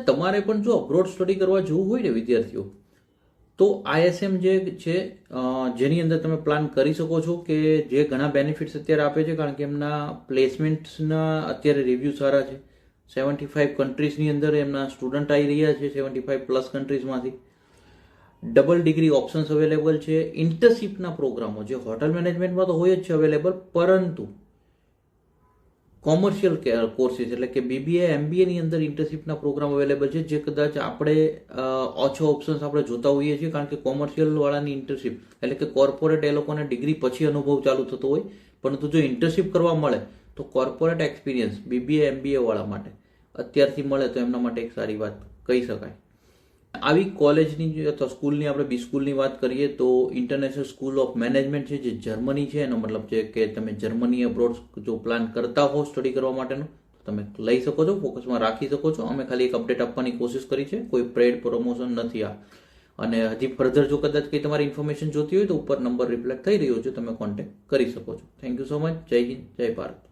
તમારે પણ જો અબ્રોડ સ્ટડી કરવા જવું હોય ને વિદ્યાર્થીઓ, તો ISM જે છે જેની અંદર તમે પ્લાન કરી શકો છો, કે જે ઘણા બેનિફિટ્સ અત્યારે આપે છે, કારણ કે એમના પ્લેસમેન્ટ્સના અત્યારે રિવ્યૂ સારા છે. 75 કન્ટ્રીઝની અંદર એમના સ્ટુડન્ટ આવી રહ્યા છે, 75+ કન્ટ્રીઝમાંથી. ડબલ ડિગ્રી ઓપ્શન્સ અવેલેબલ છે. ઇન્ટર્નશીપના પ્રોગ્રામો જે હોટલ મેનેજમેન્ટમાં તો હોય જ છે અવેલેબલ, પરંતુ કોમર્શિયલ કોર્સીસ એટલે કે BBA MBA ની અંદર ઇન્ટર્નશીપના પ્રોગ્રામ અવેલેબલ છે, જે કદાચ આપણે ઓછો ઓપ્શન્સ આપણે જોતા હોઈએ છીએ, કારણ કે કોમર્શિયલ વાળાની ઇન્ટર્નશીપ એટલે કે કોર્પોરેટ એ લોકોને ડિગ્રી પછી અનુભવ ચાલુ થતો હોય, પરંતુ જો ઇન્ટર્નશીપ કરવા મળે તો કોર્પોરેટ એક્સપિરિયન્સ BBA MBA વાળા માટે અત્યારથી મળે તો એમના માટે એક સારી વાત કહી શકાય. આવી કોલેજની અથવા સ્કૂલની આપણે બી સ્કૂલની વાત કરીએ તો ઇન્ટરનેશનલ સ્કૂલ ઓફ મેનેજમેન્ટ છે, જે જર્મની છે. એનો મતલબ છે કે તમે જર્મની અબ્રોડ જો પ્લાન કરતા હો સ્ટડી કરવા માટેનો, તમે લઈ શકો છો, ફોકસમાં રાખી શકો છો. અમે ખાલી એક અપડેટ આપવાની કોશિશ કરી છે, કોઈ પેડ પ્રમોશન નથી આ. અને હજી ફર્ધર જો કદાચ કંઈ તમારી ઇન્ફોર્મેશન જોતી હોય તો ઉપર નંબર રિફ્લેક્ટ થઈ રહ્યો છે, તમે કોન્ટેક્ટ કરી શકો છો. Thank you so much. જય હિન્દ, જય ભારત.